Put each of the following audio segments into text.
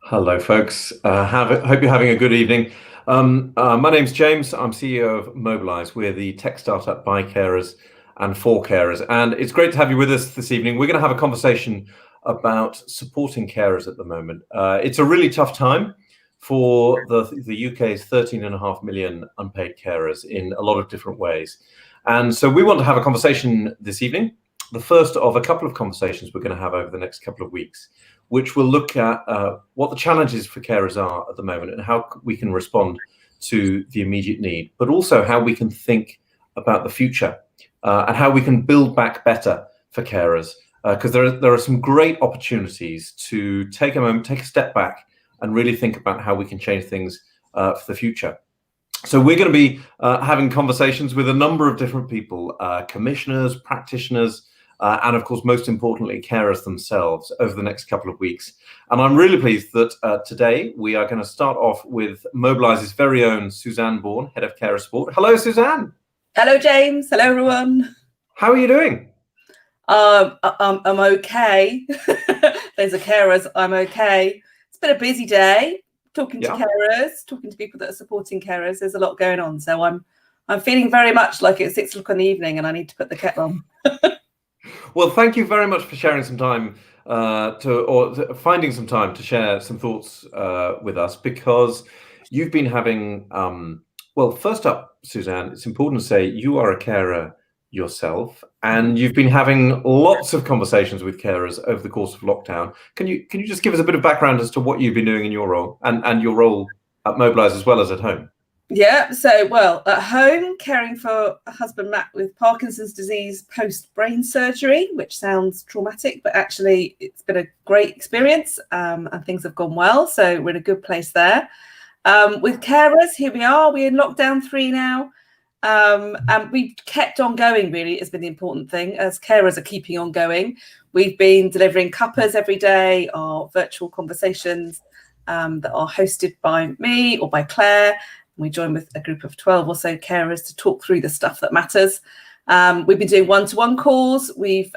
Hello, folks. Hope you're having a good evening. My name's James. I'm CEO of Mobilise. We're the tech startup by carers and for carers. And it's great to have you with us this evening. We're going to have a conversation about supporting carers at the moment. It's a really tough time for the UK's 13.5 million unpaid carers in a lot of different ways. And so we want to have a conversation this evening, the first of a couple of conversations we're going to have over the next couple of weeks, which will look at what the challenges for carers are at the moment and how we can respond to the immediate need, but also how we can think about the future and how we can build back better for carers. Because there are some great opportunities to take a moment, take a step back, and really think about how we can change things for the future. So we're going to be having conversations with a number of different people, commissioners, practitioners, and of course, most importantly, carers themselves over the next couple of weeks. And I'm really pleased that today we are going to start off with Mobilise's very own Suzanne Bourne, Head of Carer Support. Hello, Suzanne. Hello, James. Hello, everyone. How are you doing? I'm okay. There's a carers. I'm okay. It's been a busy day talking to carers, talking to people that are supporting carers. There's a lot going on. So I'm feeling very much like it's 6 o'clock in the evening and I need to put the kettle on. Well, thank you very much for sharing some time finding some time to share some thoughts with us, because you've been having, well, first up, Suzanne, it's important to say you are a carer yourself, and you've been having lots of conversations with carers over the course of lockdown. Can you just give us a bit of background as to what you've been doing in your role and your role at Mobilise as well as at home? Yeah, so, well, at home, caring for a husband, Matt, with Parkinson's disease post-brain surgery, which sounds traumatic, but actually it's been a great experience and things have gone well. So we're in a good place there. With carers, here we are. We're in lockdown 3 now. And we've kept on going, really, has been the important thing, as carers are keeping on going. We've been delivering cuppers every day, our virtual conversations that are hosted by me or by Claire. We join with a group of 12 or so carers to talk through the stuff that matters. We've been doing one-to-one calls. We've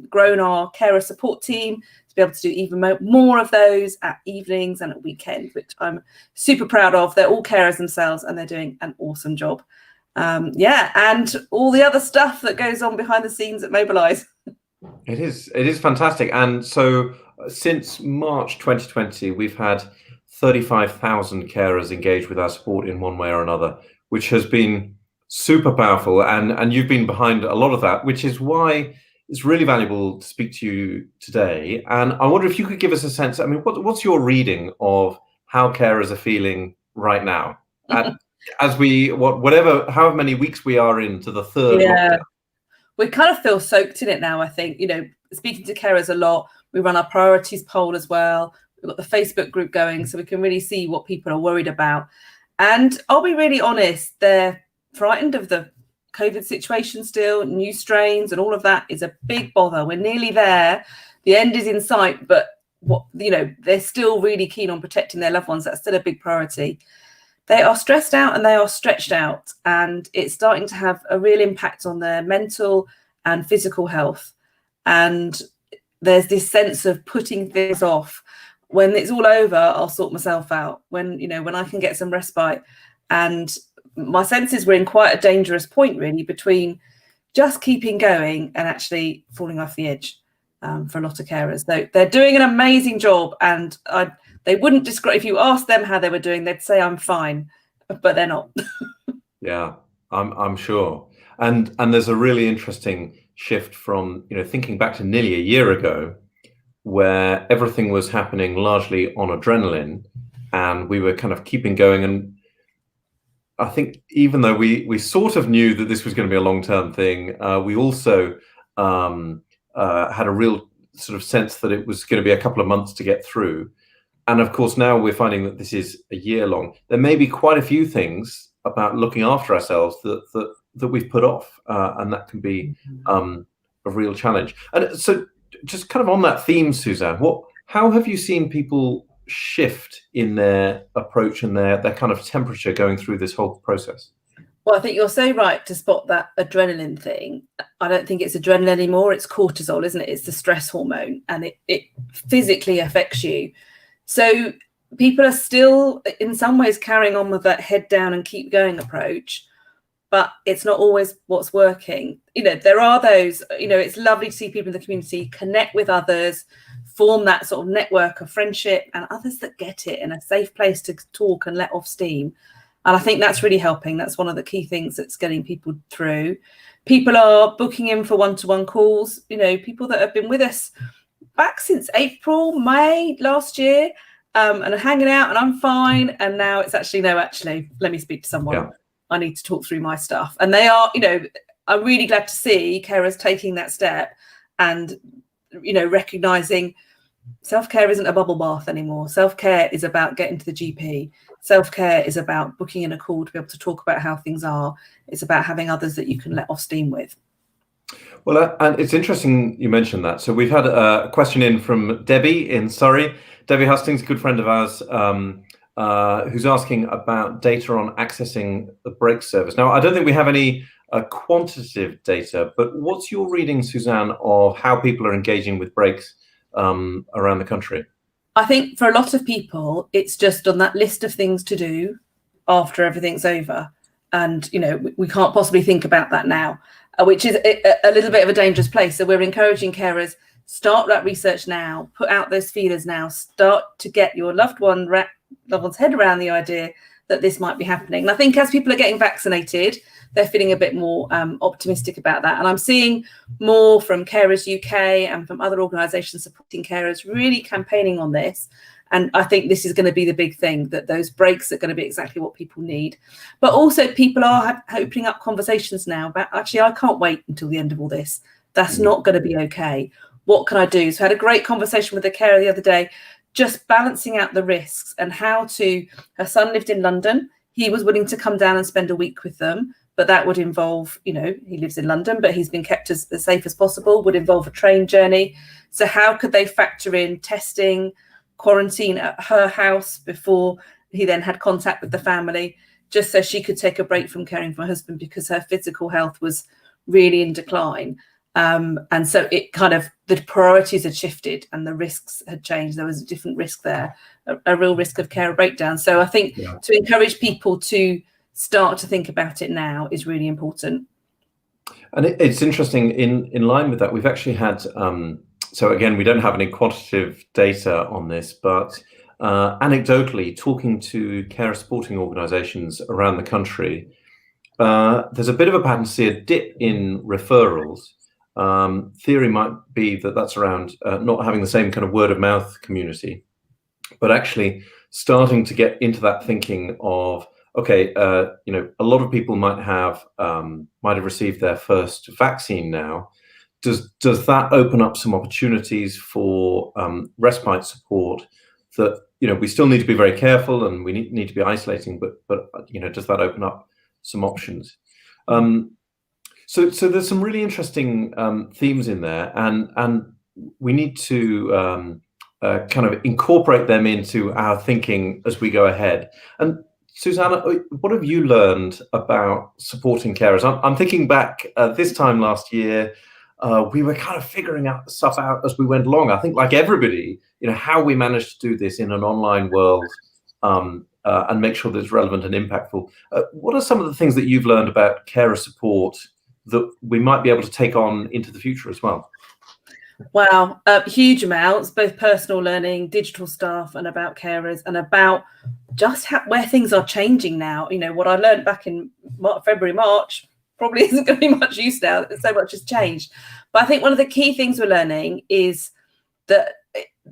grown our carer support team to be able to do even more of those at evenings and at weekends, which I'm super proud of. They're all carers themselves and they're doing an awesome job. And all the other stuff that goes on behind the scenes at Mobilise. It is fantastic. And so since March 2020, we've had 35,000 carers engaged with our support in one way or another, which has been super powerful. And you've been behind a lot of that, which is why it's really valuable to speak to you today. And I wonder if you could give us a sense, I mean, what's your reading of how carers are feeling right now? As we, however many weeks we are into the third lockdown. We kind of feel soaked in it now, I think. You know, speaking to carers a lot, we run our priorities poll as well. We've got the Facebook group going, so we can really see what people are worried about. And I'll be really honest, they're frightened of the COVID situation still. New strains and all of that is a big bother. We're nearly there. The end is in sight, but they're still really keen on protecting their loved ones. That's still a big priority. They are stressed out and they are stretched out, and it's starting to have a real impact on their mental and physical health. And there's this sense of putting things off. When it's all over, I'll sort myself out. When I can get some respite. And my sense is we're in quite a dangerous point, really, between just keeping going and actually falling off the edge for a lot of carers. They're doing an amazing job, and they wouldn't describe, if you asked them how they were doing, they'd say I'm fine, but they're not. Yeah, I'm sure. And there's a really interesting shift from, thinking back to nearly a year ago, where everything was happening largely on adrenaline and we were kind of keeping going. And I think even though we sort of knew that this was going to be a long-term thing, we also had a real sort of sense that it was going to be a couple of months to get through. And of course, now we're finding that this is a year long. There may be quite a few things about looking after ourselves that we've put off, and that can be a real challenge. And so just kind of on that theme, Suzanne, how have you seen people shift in their approach and their kind of temperature going through this whole process? Well, I think you're so right to spot that adrenaline thing. I don't think it's adrenaline anymore. It's cortisol, isn't it? It's the stress hormone, and it physically affects you. So people are still in some ways carrying on with that head down and keep going approach, but it's not always what's working. There are those, it's lovely to see people in the community connect with others, form that sort of network of friendship, and others that get it in a safe place to talk and let off steam. And I think that's really helping. That's one of the key things that's getting people through. People are booking in for one-to-one calls, people that have been with us back since April, May last year, and are hanging out, and I'm fine. And now it's actually, let me speak to someone. Yeah. I need to talk through my stuff. And they are, I'm really glad to see carers taking that step and, recognizing self-care isn't a bubble bath anymore. Self-care is about getting to the GP. Self-care is about booking in a call to be able to talk about how things are. It's about having others that you can let off steam with. Well, and it's interesting you mentioned that. So we've had a question in from Debbie in Surrey. Debbie Hustings, a good friend of ours, who's asking about data on accessing the break service. Now, I don't think we have any quantitative data, but what's your reading, Suzanne, of how people are engaging with breaks around the country? I think for a lot of people, it's just on that list of things to do after everything's over. And, we can't possibly think about that now, which is a little bit of a dangerous place. So we're encouraging carers, start that research now, put out those feelers now, start to get your loved one's head around the idea that this might be happening. And I think as people are getting vaccinated, they're feeling a bit more optimistic about that. And I'm seeing more from Carers UK and from other organisations supporting carers really campaigning on this. And I think this is going to be the big thing, that those breaks are going to be exactly what people need. But also people are opening up conversations now about, actually, I can't wait until the end of all this. That's not going to be okay. What can I do? So I had a great conversation with a carer the other day, just balancing out the risks and how to, her son lived in London. He was willing to come down and spend a week with them, but that would involve, he lives in London, but he's been kept as safe as possible, would involve a train journey. So how could they factor in testing, quarantine at her house before he then had contact with the family, just so she could take a break from caring for her husband because her physical health was really in decline. And so it kind of, the priorities had shifted and the risks had changed. There was a different risk there, a real risk of care breakdown. So I think to encourage people to start to think about it now is really important. And it's interesting, in line with that, we've actually had, so again, we don't have any quantitative data on this, but anecdotally, talking to carer supporting organisations around the country, there's a bit of a pattern to see a dip in referrals. Theory might be that that's around not having the same kind of word of mouth community, but actually starting to get into that thinking of, okay, a lot of people might have received their first vaccine now. Does that open up some opportunities for respite support that, we still need to be very careful and we need to be isolating, but does that open up some options? So there's some really interesting themes in there, and we need to kind of incorporate them into our thinking as we go ahead. And Suzanne, what have you learned about supporting carers? I'm thinking back this time last year, we were kind of figuring out stuff out as we went along. I think, like everybody, how we managed to do this in an online world and make sure that it's relevant and impactful. What are some of the things that you've learned about carer support that we might be able to take on into the future as well? Wow, huge amounts, both personal learning, digital stuff, and about carers, and about just where things are changing now. What I learned back in February, March probably isn't going to be much use now. So much has changed. But I think one of the key things we're learning is that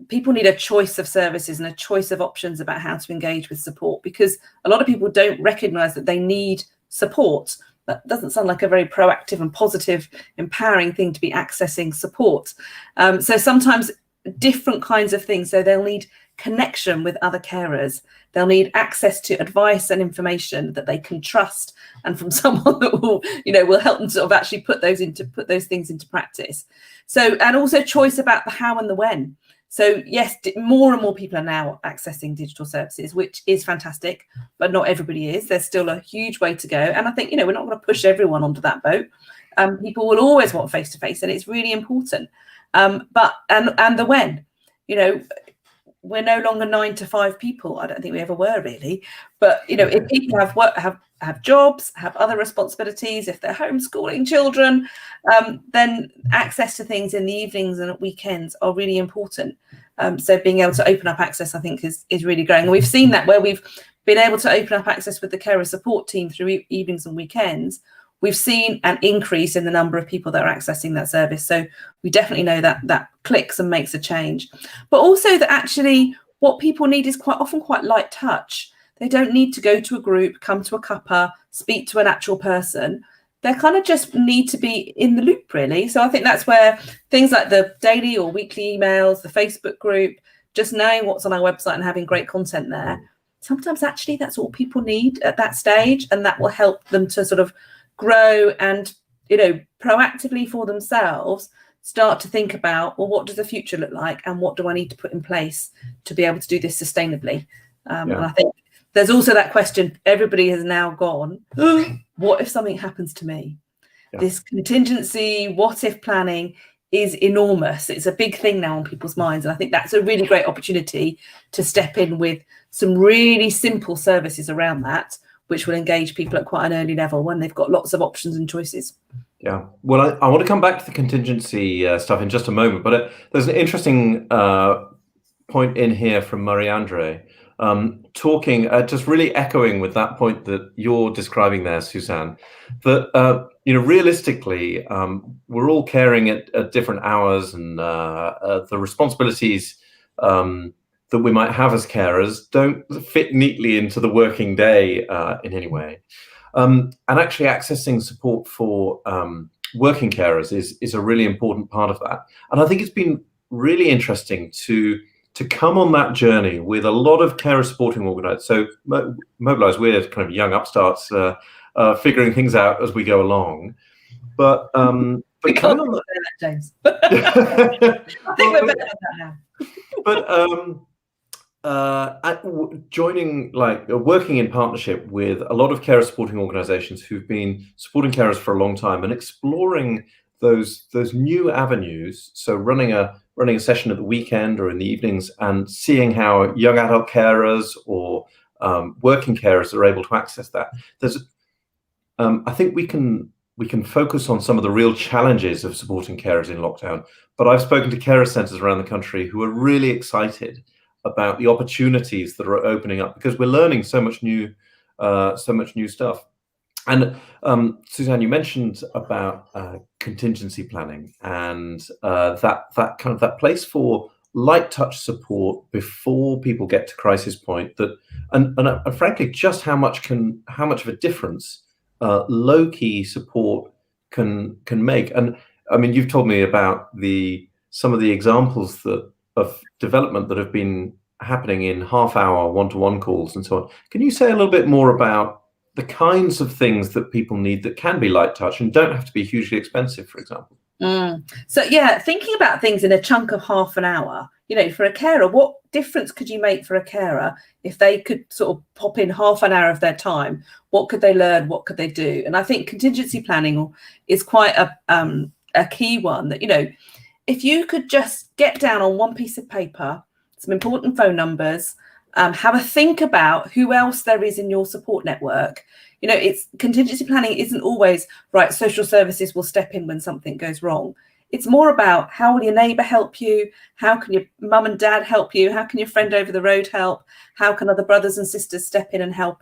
people need a choice of services and a choice of options about how to engage with support, because a lot of people don't recognise that they need support. That doesn't sound like a very proactive and positive, empowering thing to be accessing support. So sometimes different kinds of things. So they'll need connection with other carers. They'll need access to advice and information that they can trust, and from someone that will help them sort of actually put those things into practice. So, and also choice about the how and the when. So yes, more and more people are now accessing digital services, which is fantastic, but not everybody is. There's still a huge way to go. And I think, we're not going to push everyone onto that boat. People will always want face-to-face, and it's really important. But the when, we're no longer 9 to 5 people. I don't think we ever were really. But, you know, if people have work, have jobs, have other responsibilities, if they're homeschooling children, then access to things in the evenings and at weekends are really important. So being able to open up access, I think, is really growing. And we've seen that where we've been able to open up access with the carer support team through evenings and weekends. We've seen an increase in the number of people that are accessing that service. So we definitely know that that clicks and makes a change. But also that actually what people need is quite often quite light touch. They don't need to go to a group, come to a cuppa, speak to an actual person. They kind of just need to be in the loop, really. So I think that's where things like the daily or weekly emails, the Facebook group, just knowing what's on our website and having great content there, sometimes actually that's all people need at that stage, and that will help them to sort of grow and, you know, proactively for themselves start to think about, well, what does the future look like and what do I need to put in place to be able to do this sustainably? And I think there's also that question everybody has now gone, what if something happens to me? This contingency, what if planning is enormous. It's a big thing now on people's minds. And I think that's a really great opportunity to step in with some really simple services around that, which will engage people at quite an early level when they've got lots of options and choices. Yeah, well, I want to come back to the contingency stuff in just a moment, but there's an interesting point in here from Marie-Andre, talking, just really echoing with that point that you're describing there, Suzanne, that, you know, realistically, we're all caring at different hours, and the responsibilities that we might have as carers don't fit neatly into the working day in any way. And actually accessing support for working carers is a really important part of that. And I think it's been really interesting to come on that journey with a lot of carer supporting organisations. So Mobilise, we're kind of young upstarts figuring things out as we go along. But we can't on that, James. I think we're better at that now. But joining, like, working in partnership with a lot of carer supporting organisations who've been supporting carers for a long time and exploring those new avenues. So running a session at the weekend or in the evenings and seeing how young adult carers or working carers are able to access that. There's, I think we can focus on some of the real challenges of supporting carers in lockdown. But I've spoken to carer centres around the country who are really excited about the opportunities that are opening up, because we're learning so much new stuff. And Suzanne, you mentioned about contingency planning and that place for light touch support before people get to crisis point. That and frankly, just how much of a difference low-key support can make. And I mean, you've told me about some of the examples of development that have been happening in half-hour one-to-one calls and so on. Can you say a little bit more about the kinds of things that people need that can be light touch and don't have to be hugely expensive, for example? So yeah, thinking about things in a chunk of half an hour, you know, for a carer, what difference could you make for a carer if they could sort of pop in half an hour of their time? What could they learn? What could they do? And I think contingency planning is quite a key one, that, you know, if you could just get down on one piece of paper some important phone numbers, have a think about who else there is in your support network. You know, it's contingency planning isn't always right. Social services will step in when something goes wrong. It's more about how will your neighbour help you? How can your mum and dad help you? How can your friend over the road help? How can other brothers and sisters step in and help?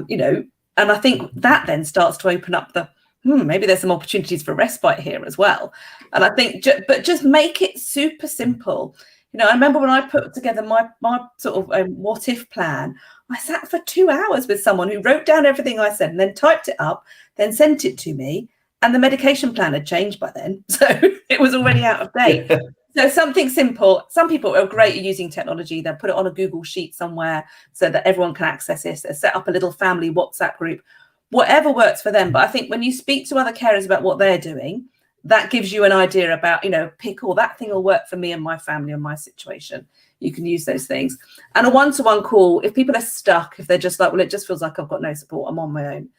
You know, and I think that then starts to open up the maybe there's some opportunities for respite here as well. And I think, but just make it super simple. You know, I remember when I put together my sort of what if plan, I sat for 2 hours with someone who wrote down everything I said and then typed it up, then sent it to me. And the medication plan had changed by then. So it was already out of date. So something simple. Some people are great at using technology. They'll put it on a Google Sheet somewhere so that everyone can access it. They'll set up a little family WhatsApp group, whatever works for them. But I think when you speak to other carers about what they're doing, that gives you an idea about, you know, that thing will work for me and my family and my situation. You can use those things. And a one-to-one call, if people are stuck, if they're just like, well, it just feels like I've got no support, I'm on my own.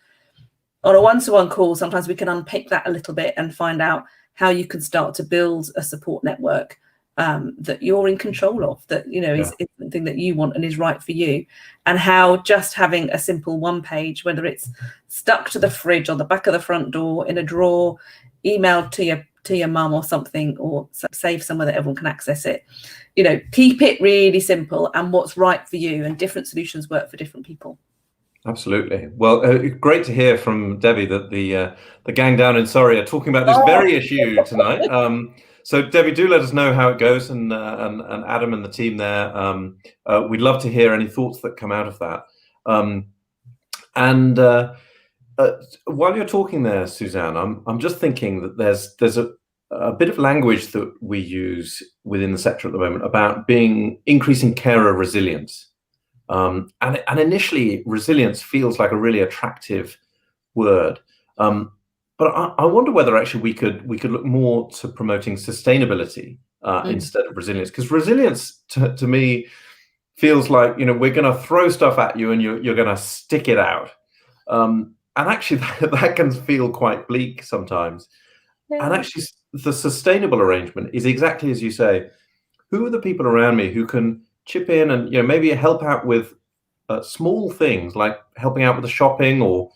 On a one-to-one call, sometimes we can unpick that a little bit and find out how you can start to build a support network that you're in control of, that is something that you want and is right for you, and how just having a simple one page, whether it's stuck to the fridge or the back of the front door, in a drawer, emailed to your mum or something, or save somewhere that everyone can access it. Keep it really simple and what's right for you, and different solutions work for different people. Absolutely. Well, great to hear from Debbie that the gang down in Surrey are talking about this very issue tonight. So Debbie, do let us know how it goes, and Adam and the team there. We'd love to hear any thoughts that come out of that. While you're talking there, Suzanne, I'm just thinking that there's a bit of language that we use within the sector at the moment about increasing carer resilience. And initially, resilience feels like a really attractive word. But I wonder whether actually we could look more to promoting sustainability instead of resilience, because resilience to me feels like we're going to throw stuff at you and you're going to stick it out, and actually that can feel quite bleak sometimes. Yeah. And actually, the sustainable arrangement is exactly as you say. Who are the people around me who can chip in and maybe help out with small things like helping out with the shopping, or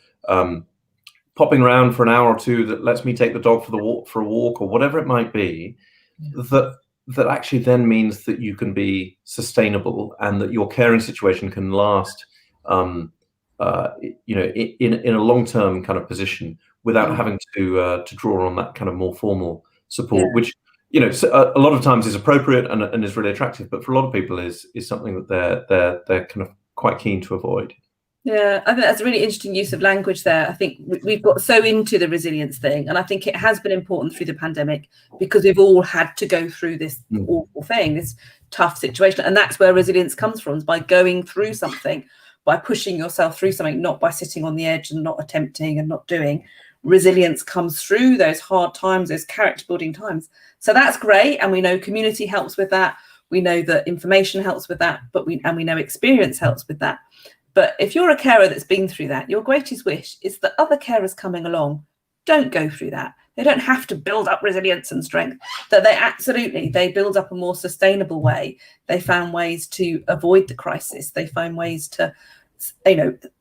popping around for an hour or two that lets me take the dog for a walk, or whatever it might be, that actually then means that you can be sustainable and that your caring situation can last in a long-term kind of position without having to draw on that kind of more formal support, which a lot of times is appropriate and is really attractive, but for a lot of people is something that they're kind of quite keen to avoid. Yeah, I think that's a really interesting use of language there. I think we've got so into the resilience thing, and I think it has been important through the pandemic because we've all had to go through this awful thing, this tough situation. And that's where resilience comes from, is by going through something, by pushing yourself through something, not by sitting on the edge and not attempting and not doing. Resilience comes through those hard times, those character building times. So that's great. And we know community helps with that. We know that information helps with that, but we know experience helps with that. But if you're a carer that's been through that, your greatest wish is that other carers coming along don't go through that. They don't have to build up resilience and strength, that they build up a more sustainable way. They found ways to avoid the crisis. They find ways to,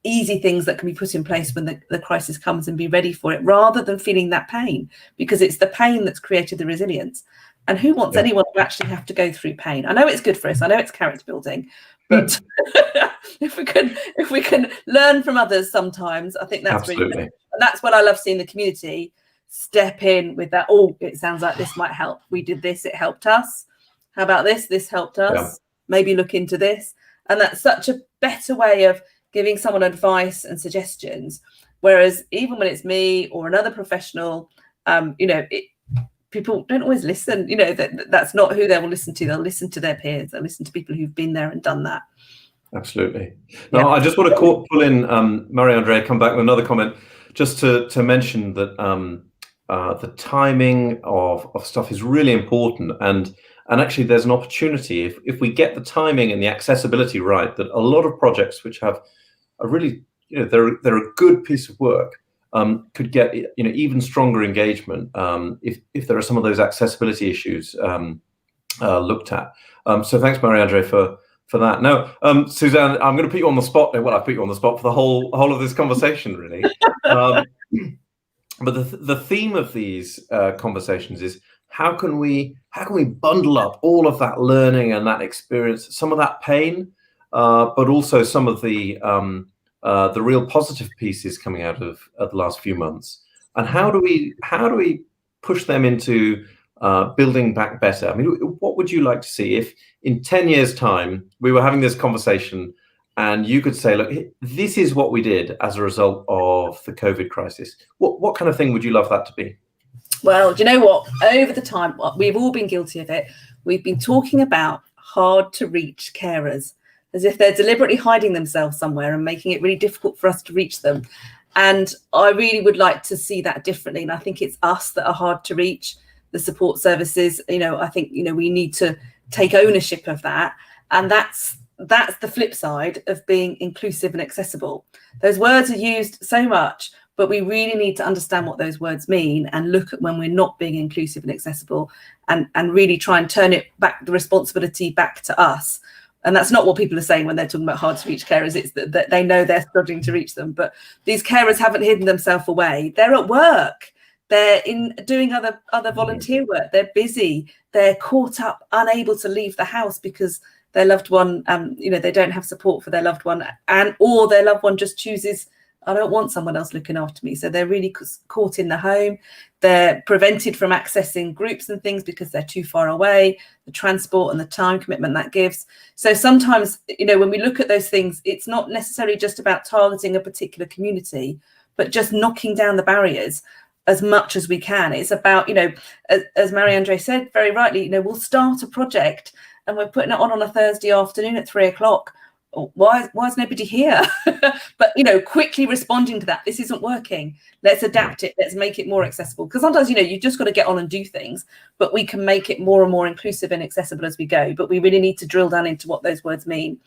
easy things that can be put in place when the crisis comes, and be ready for it, rather than feeling that pain, because it's the pain that's created the resilience. And who wants anyone to actually have to go through pain? I know it's good for us. I know it's character building, but if we can learn from others sometimes, I think that's absolutely really good. And that's what I love seeing the community step in with that. Oh, it sounds like this might help. We did this, it helped us. How about this? This helped us. Yeah. Maybe look into this. And that's such a better way of giving someone advice and suggestions. Whereas even when it's me or another professional, people don't always listen. That's not who they will listen to. They'll listen to their peers. They'll listen to people who've been there and done that. Absolutely. Now, I just want to pull in Marie-Andrea, come back with another comment, just to mention that the timing of stuff is really important. And actually, there's an opportunity, if we get the timing and the accessibility right, that a lot of projects which have a really, they're a good piece of work, could get even stronger engagement if there are some of those accessibility issues looked at. So thanks, Marie-Andrea, for that. Now, Suzanne, I'm going to put you on the spot. Well, I put you on the spot for the whole of this conversation, really. But the theme of these conversations is how can we bundle up all of that learning and that experience, some of that pain, but also some of the real positive pieces coming out of the last few months, and how do we push them into building back better? I mean, what would you like to see if in 10 years' time we were having this conversation and you could say, look, this is what we did as a result of the COVID crisis? What kind of thing would you love that to be? Well, do you know what? Over the time, we've all been guilty of it. We've been talking about hard to reach carers, as if they're deliberately hiding themselves somewhere and making it really difficult for us to reach them. And I really would like to see that differently. And I think it's us that are hard to reach, the support services. I think, we need to take ownership of that. And that's the flip side of being inclusive and accessible. Those words are used so much, but we really need to understand what those words mean and look at when we're not being inclusive and accessible, and really try and turn it back, the responsibility back to us. And that's not what people are saying when they're talking about hard to reach carers. It's that they know they're struggling to reach them, but these carers haven't hidden themselves away. They're at work. They're in doing other volunteer work. They're busy. They're caught up, unable to leave the house because their loved one, they don't have support for their loved one, or their loved one just chooses, I don't want someone else looking after me. So they're really caught in the home. They're prevented from accessing groups and things because they're too far away, the transport and the time commitment that gives. So sometimes, when we look at those things, it's not necessarily just about targeting a particular community, but just knocking down the barriers as much as we can. It's about, as Marie-Andre said very rightly, we'll start a project and we're putting it on a Thursday afternoon at 3 o'clock. Why is nobody here? But quickly responding to that, this isn't working, let's adapt it, let's make it more accessible, because sometimes you just got to get on and do things, but we can make it more and more inclusive and accessible as we go. But we really need to drill down into what those words mean.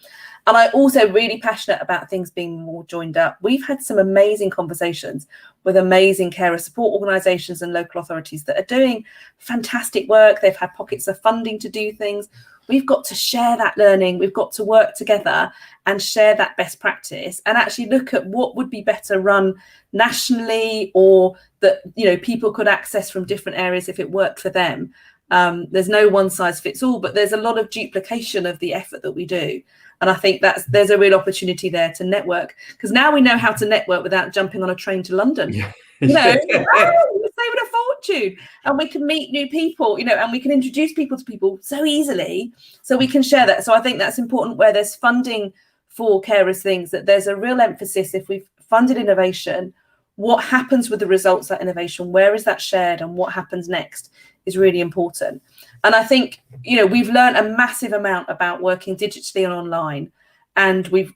And I'm also really passionate about things being more joined up. We've had some amazing conversations with amazing carer support organisations and local authorities that are doing fantastic work. They've had pockets of funding to do things. We've got to share that learning. We've got to work together and share that best practice and actually look at what would be better run nationally, or that people could access from different areas if it worked for them. There's no one size fits all, but there's a lot of duplication of the effort that we do. And I think there's a real opportunity there to network, because now we know how to network without jumping on a train to London. Yeah. We're saving a fortune, and we can meet new people, and we can introduce people to people so easily, so we can share that. So I think that's important, where there's funding for carers things, that there's a real emphasis. If we've funded innovation, what happens with the results of that innovation, where is that shared, and what happens next is really important. And I think, we've learned a massive amount about working digitally and online, and we've,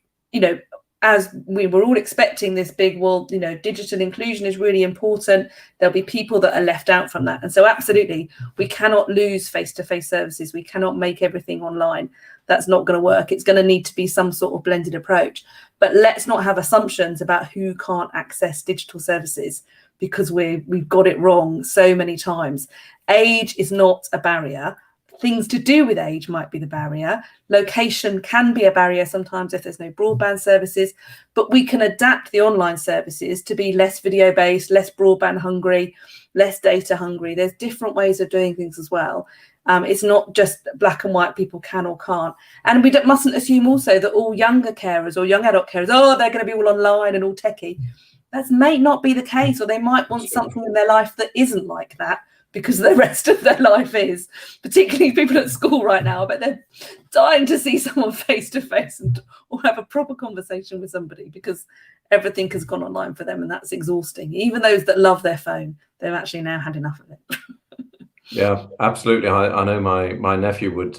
as we were all expecting this big, digital inclusion is really important. There'll be people that are left out from that. And so absolutely, we cannot lose face-to-face services. We cannot make everything online. That's not going to work. It's going to need to be some sort of blended approach. But let's not have assumptions about who can't access digital services, because we've got it wrong so many times. Age is not a barrier. Things to do with age might be the barrier. Location can be a barrier sometimes if there's no broadband services, but we can adapt the online services to be less video based, less broadband hungry, less data hungry. There's different ways of doing things as well. It's not just black and white, people can or can't. And we mustn't assume also that all younger carers or young adult carers, they're going to be all online and all techie. That may not be the case, or they might want something in their life that isn't like that, because the rest of their life is, particularly people at school right now, but they're dying to see someone face to face or have a proper conversation with somebody, because everything has gone online for them, and that's exhausting. Even those that love their phone, they've actually now had enough of it. Yeah, absolutely. I know my nephew would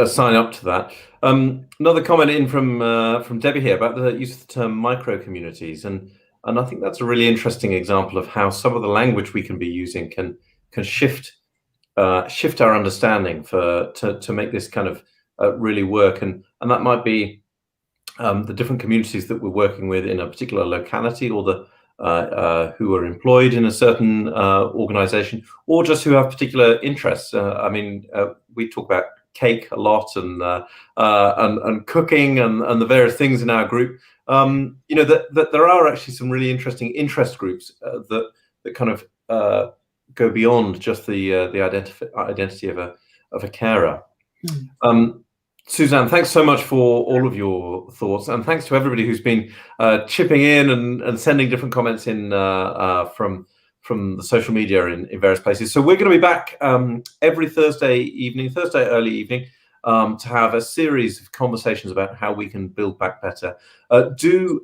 sign up to that. Another comment in from Debbie here about the use of the term micro communities, and I think that's a really interesting example of how some of the language we can be using can shift our understanding to make this kind of really work, and that might be the different communities that we're working with in a particular locality, or the who are employed in a certain organization, or just who have particular interests. We talk about cake a lot, and cooking, and the various things in our group. That there are actually some really interesting interest groups that kind of go beyond just the identity of a carer. Suzanne, thanks so much for all of your thoughts, and thanks to everybody who's been chipping in and sending different comments in from the social media in various places. So we're going to be back every Thursday early evening, to have a series of conversations about how we can build back better. Do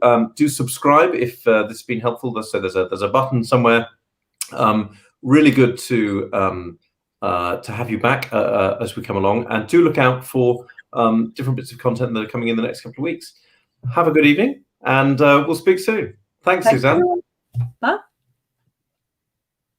subscribe if this has been helpful. So there's a button somewhere. Really good to have you back as we come along, and do look out for different bits of content that are coming in the next couple of weeks. Have a good evening, and we'll speak soon. Thanks, Suzanne. Bye.